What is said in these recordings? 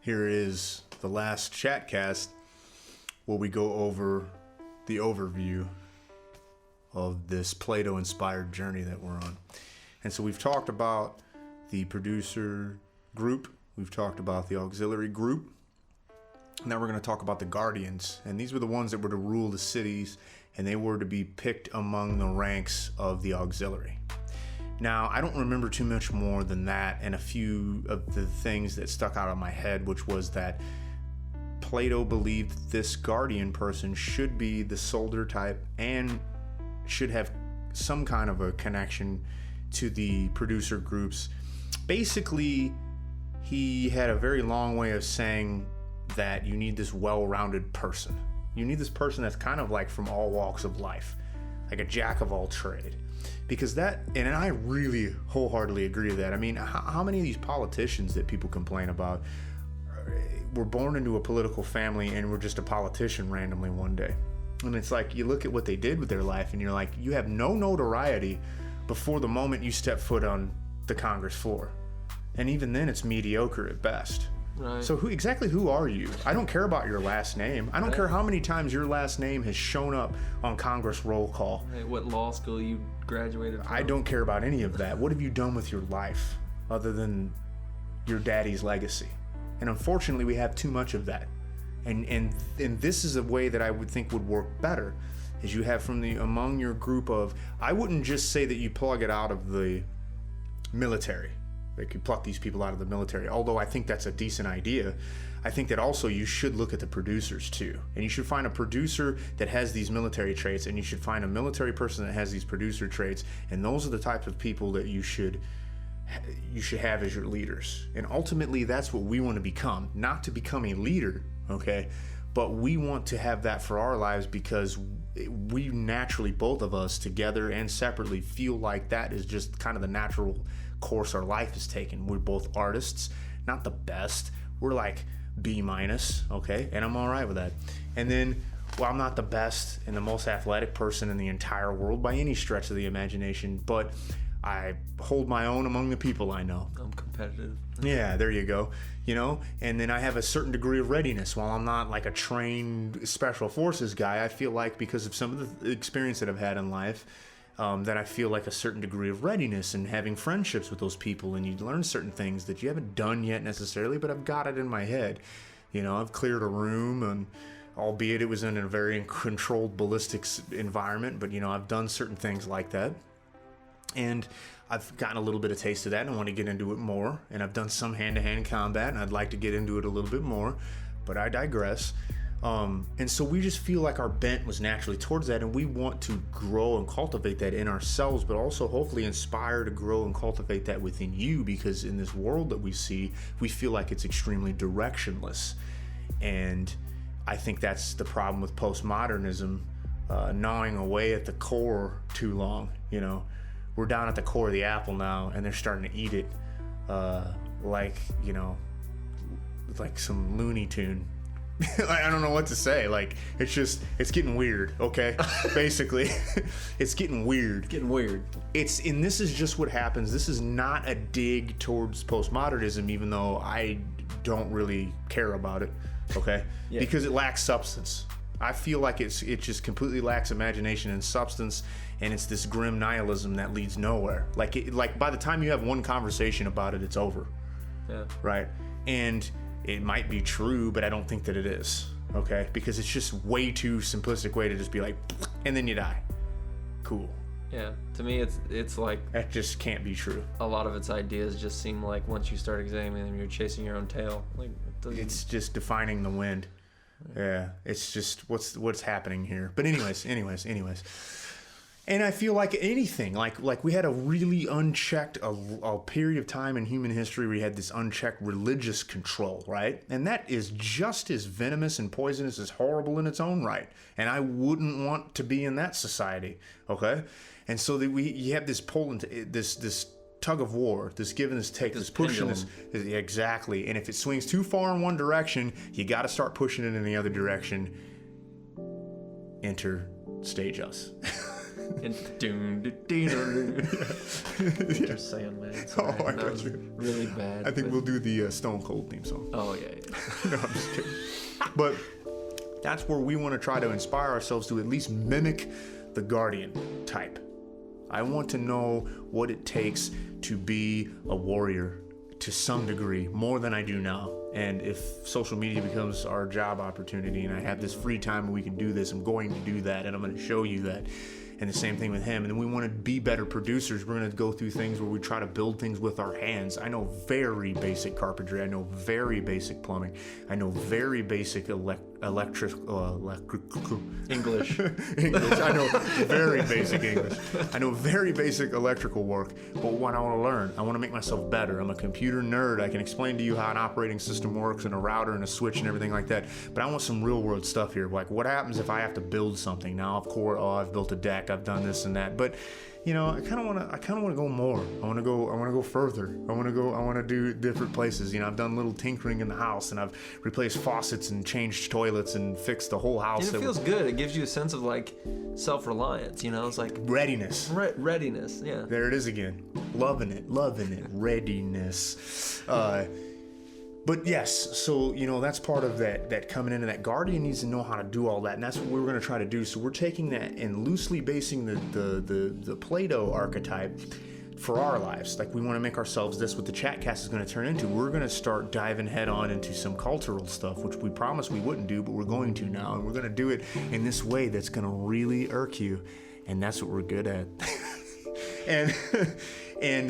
Here is the last chatcast where we go over the overview of this Plato-inspired journey that we're on. And so we've talked about the producer group, we've talked about the auxiliary group, now we're going to talk about the guardians. And these were the ones that were to rule the cities, and they were to be picked among the ranks of the auxiliary. Now, I don't remember too much more than that, and a few of the things that stuck out of my head, which was that Plato believed this guardian person should be the soldier type and should have some kind of a connection to the producer groups. Basically, he had a very long way of saying that you need this well-rounded person. You need this person that's kind of like from all walks of life, like a jack of all trade. Because that, and I really wholeheartedly agree with that. I mean, how many of these politicians that people complain about were born into a political family and were just a politician randomly one day? And it's like, you look at what they did with their life and you're like, you have no notoriety before the moment you step foot on the Congress floor. And even then it's mediocre at best. Right. So who are you? I don't care about your last name. I don't care how many times your last name has shown up on Congress roll call. Hey, what law school you graduated from? I don't care about any of that. What have you done with your life other than your daddy's legacy? And unfortunately, we have too much of that. And this is a way that I would think would work better, is you have among your group of, I wouldn't just say that you plug it out of the military. They could pluck these people out of the military, although I think that's a decent idea. I think that also you should look at the producers too. And you should find a producer that has these military traits, and you should find a military person that has these producer traits, and those are the types of people that you should have as your leaders. And ultimately, that's what we want to become. Not to become a leader, okay? But we want to have that for our lives because we naturally, both of us, together and separately, feel like that is just kind of the natural course our life is taking. We're both artists, not the best. We're like B-, okay? And I'm all right with that. And then, well, I'm not the best and the most athletic person in the entire world by any stretch of the imagination, but I hold my own among the people I know. I'm competitive. Yeah, there you go. You know, and then I have a certain degree of readiness. While I'm not like a trained special forces guy, I feel like because of some of the experience that I've had in life, that I feel like a certain degree of readiness and having friendships with those people, and you learn certain things that you haven't done yet necessarily, but I've got it in my head. You know, I've cleared a room, and albeit it was in a very controlled ballistics environment, but you know, I've done certain things like that. And I've gotten a little bit of taste of that, and I want to get into it more. And I've done some hand-to-hand combat, and I'd like to get into it a little bit more, but I digress. And so we just feel like our bent was naturally towards that, and we want to grow and cultivate that in ourselves, but also hopefully inspire to grow and cultivate that within you, because in this world that we see, we feel like it's extremely directionless. And I think that's the problem with postmodernism, gnawing away at the core too long. You know, we're down at the core of the apple now, and they're starting to eat it like, you know, like some Looney Tune. I don't know what to say. Like, it's getting weird, okay? Basically, it's getting weird. Getting weird. And this is just what happens. This is not a dig towards postmodernism, even though I don't really care about it, okay? Yeah. Because it lacks substance. I feel like it just completely lacks imagination and substance, and it's this grim nihilism that leads nowhere. Like by the time you have one conversation about it, it's over. Yeah. Right? And it might be true, but I don't think that it is, okay? Because it's just way too simplistic way to just be like, and then you die. Cool. Yeah. To me, it's like That just can't be true. a lot of its ideas just seem like once you start examining them, you're chasing your own tail. Like It's just defining the wind. Yeah. It's just what's happening here. But anyways. And I feel like anything, like we had a really unchecked, a period of time in human history where we had this unchecked religious control, right? And that is just as venomous and poisonous as horrible in its own right. And I wouldn't want to be in that society, okay? And so that you have this pull into this tug of war, this give and this take, this push and this, exactly. And if it swings too far in one direction, you got to start pushing it in the other direction. Enter stage us. And just saying, man. Sorry. Oh, I That got was you. really bad. I think but- we'll do the Stone Cold theme song. Oh yeah. No, I'm just kidding. But that's where we want to try to inspire ourselves to at least mimic the Guardian type. I want to know what it takes to be a warrior to some degree, more than I do now. And if social media becomes our job opportunity and I have this free time and we can do this, I'm going to do that, and I'm going to show you that. And the same thing with him. And then we want to be better producers. We're going to go through things where we try to build things with our hands. I know very basic carpentry. I know very basic plumbing. I know very basic electric English. English. I know very basic English. I know very basic electrical work. But what I want to learn, I want to make myself better. I'm a computer nerd. I can explain to you how an operating system works and a router and a switch and everything like that. But I want some real world stuff here. Like, what happens if I have to build something? Now, of course, I've built a deck. I've done this and that. But I kind of want to go more. I want to go further. I want to do different places. I've done little tinkering in the house, and I've replaced faucets and changed toilets and fixed the whole house. And it feels good. It gives you a sense of like self-reliance. It's like readiness. Readiness. Yeah. There it is again. Loving it. Readiness. But yes, so that's part of that coming into that. Guardian needs to know how to do all that, and that's what we're going to try to do. So we're taking that and loosely basing the Plato archetype for our lives. Like, we want to make ourselves this, what the Chatcast is going to turn into. We're going to start diving head on into some cultural stuff, which we promised we wouldn't do, but we're going to now, and we're going to do it in this way that's going to really irk you, and that's what we're good at.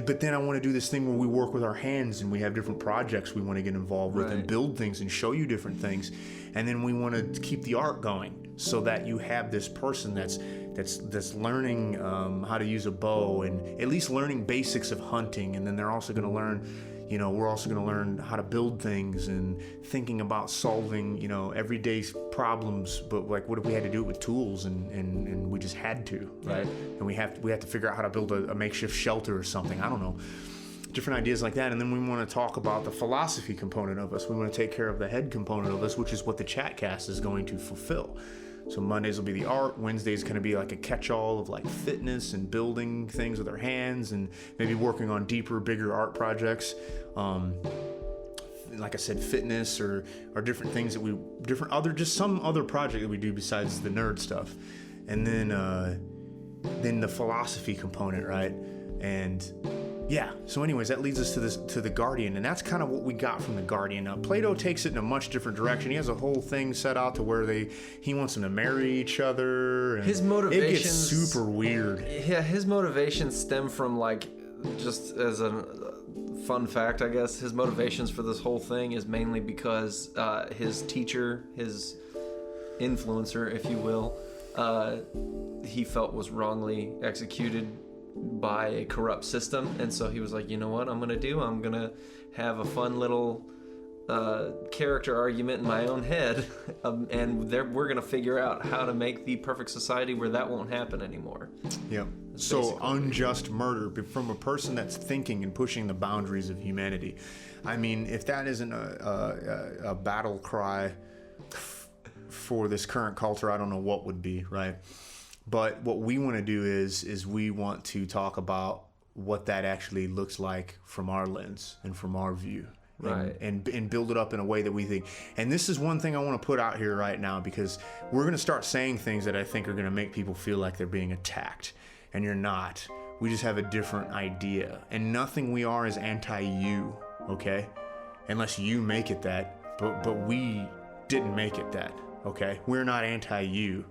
But then I want to do this thing where we work with our hands and we have different projects we want to get involved with and build things and show you different things. And then we want to keep the art going so that you have this person that's learning how to use a bow and at least learning basics of hunting. And then they're also going to learn, we're also going to learn how to build things and thinking about solving, everyday problems. But like, what if we had to do it with tools and we just had to, right? And we have to figure out how to build a makeshift shelter or something. I don't know. Different ideas like that. And then we want to talk about the philosophy component of us. We want to take care of the head component of us, which is what the Chatcast is going to fulfill. So Mondays will be the art. Wednesdays going to be like a catch-all of like fitness and building things with our hands and maybe working on deeper, bigger art projects. Like I said, fitness or different things that just some other project that we do besides the nerd stuff. And then the philosophy component, right? And yeah, so anyways, that leads us to the Guardian, and that's kind of what we got from the Guardian. Now, Plato takes it in a much different direction. He has a whole thing set out to where he wants them to marry each other. And his motivations, it gets super weird. Yeah, his motivations stem from, like, just as a fun fact, I guess, his motivations for this whole thing is mainly because his teacher, his influencer, if you will, he felt was wrongly executed by a corrupt system, and so he was like, you know what I'm gonna have a fun little character argument in my own head, and we're gonna figure out how to make the perfect society where that won't happen anymore. Yeah. So unjust murder from a person that's thinking and pushing the boundaries of humanity. I mean, if that isn't a battle cry for this current culture, I don't know what would be, right? But what we want to do is we want to talk about what that actually looks like from our lens and from our view. Right. And build it up in a way that we think. And this is one thing I want to put out here right now, because we're going to start saying things that I think are going to make people feel like they're being attacked. And you're not. We just have a different idea. And nothing we are is anti-you, okay? Unless you make it that. But we didn't make it that, okay? We're not anti-you.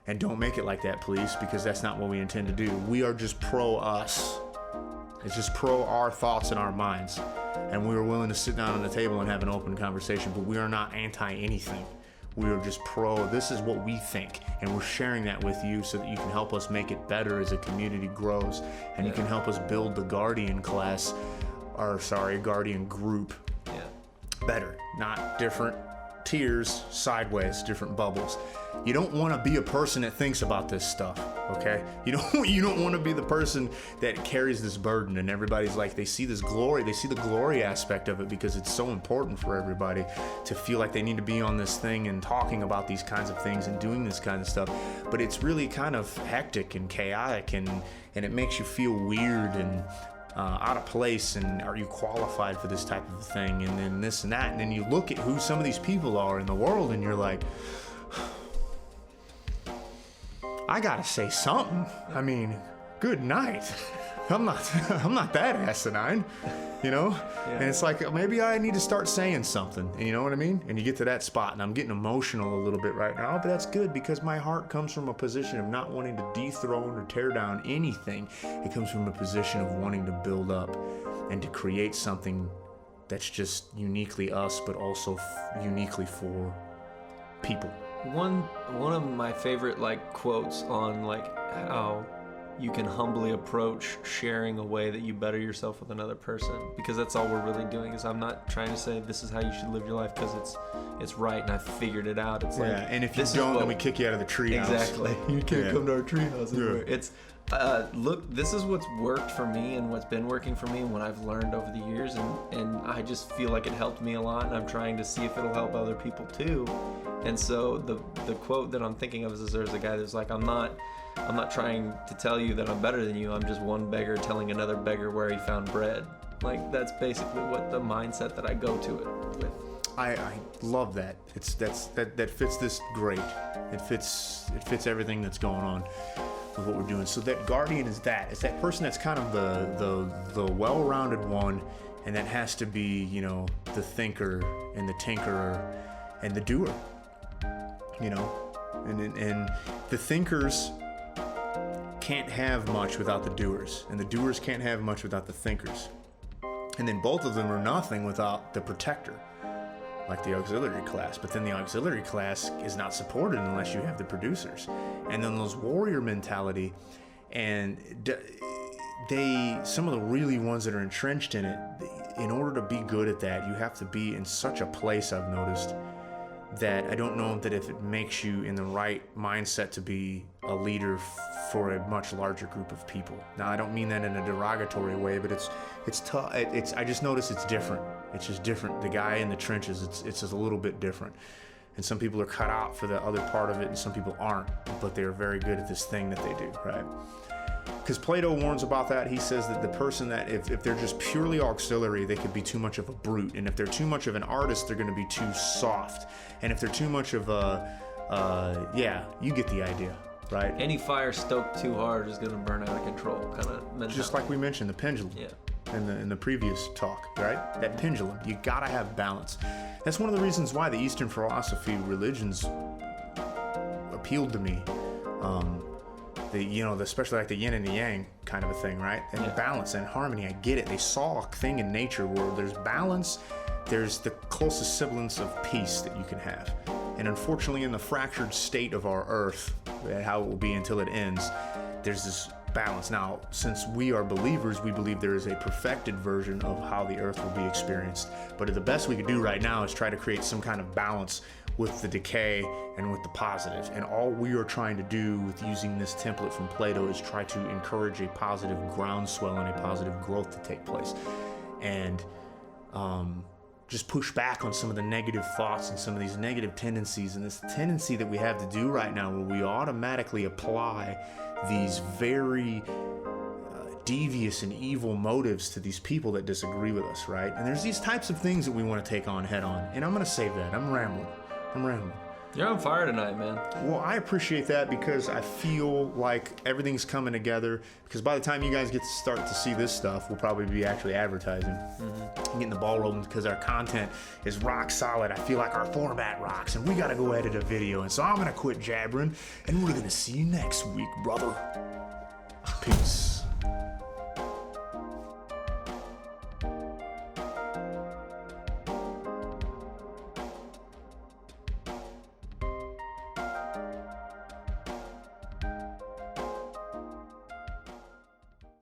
And don't make it like that, please, because that's not what we intend to do. We are just pro-us. It's just pro our thoughts and our minds. And we are willing to sit down on the table and have an open conversation, but we are not anti-anything. We are just pro, this is what we think. And we're sharing that with you so that you can help us make it better as a community grows. And you can help us build the Guardian Guardian group better, not different, tiers sideways, different bubbles. You don't want to be a person that thinks about this stuff, okay? You don't want to be the person that carries this burden, and everybody's like, they see this glory, they see the glory aspect of it because it's so important for everybody to feel like they need to be on this thing and talking about these kinds of things and doing this kind of stuff. But it's really kind of hectic and chaotic, and it makes you feel weird and out of place, and are you qualified for this type of thing, and then this and that, and then you look at who some of these people are in the world and you're like, I gotta say something. I mean, good night. I'm not that asinine, you know? Yeah. And it's like, maybe I need to start saying something, you know what I mean? And you get to that spot, and I'm getting emotional a little bit right now, but that's good because my heart comes from a position of not wanting to dethrone or tear down anything. It comes from a position of wanting to build up and to create something that's just uniquely us, but also uniquely for people. One of my favorite quotes on how you can humbly approach sharing a way that you better yourself with another person, because that's all we're really doing. Is I'm not trying to say this is how you should live your life because it's right and I figured it out. It's and if you don't, then we kick you out of the treehouse. Exactly. You can't come to our treehouse anymore. It's look, this is what's worked for me and what's been working for me and what I've learned over the years, and I just feel like it helped me a lot, and I'm trying to see if it'll help other people too. And so the quote that I'm thinking of is there's a guy that's like, I'm not trying to tell you that I'm better than you. I'm just one beggar telling another beggar where he found bread. Like, that's basically what the mindset that I go to it with. I love that. That fits this great. It fits everything that's going on with what we're doing. So that guardian is that. It's that person that's kind of the well-rounded one, and that has to be, you know, the thinker and the tinkerer and the doer. You know, and the thinkers can't have much without the doers, and the doers can't have much without the thinkers, and then both of them are nothing without the protector, like the auxiliary class. But then the auxiliary class is not supported unless you have the producers, and then those warrior mentality, and some of the really ones that are entrenched in it, in order to be good at that, you have to be in such a place, I've noticed, that I don't know that if it makes you in the right mindset to be a leader for a much larger group of people. Now, I don't mean that in a derogatory way, but it's tough. I just notice it's different. It's just different. The guy in the trenches, it's just a little bit different. And some people are cut out for the other part of it, and some people aren't, but they are very good at this thing that they do, right? Because Plato warns about that. He says that the person that, if they're just purely auxiliary, they could be too much of a brute. And if they're too much of an artist, they're going to be too soft. And if they're too much of you get the idea, right? Any fire stoked too hard is going to burn out of control, kind of mentality. Just like we mentioned, the pendulum. Yeah. In the previous talk, right? That pendulum. You got to have balance. That's one of the reasons why the Eastern philosophy religions appealed to me. Especially like the yin and the yang kind of a thing, right? And balance and harmony. I get it. They saw a thing in nature where there's balance, there's the closest semblance of peace that you can have. And unfortunately, in the fractured state of our earth, how it will be until it ends, there's this balance. Now, since we are believers, we believe there is a perfected version of how the earth will be experienced. But the best we could do right now is try to create some kind of balance with the decay and with the positive. And all we are trying to do with using this template from Plato is try to encourage a positive groundswell and a positive growth to take place. And just push back on some of the negative thoughts and some of these negative tendencies, and this tendency that we have to do right now where we automatically apply these very devious and evil motives to these people that disagree with us, right? And there's these types of things that we want to take on head on. And I'm going to save that. I'm rambling. You're on fire tonight, man. Well, I appreciate that because I feel like everything's coming together. Because by the time you guys get to start to see this stuff, we'll probably be actually advertising and getting the ball rolling because our content is rock solid. I feel like our format rocks, and we got to go edit a video. And so I'm going to quit jabbering, and we're going to see you next week, brother. Peace.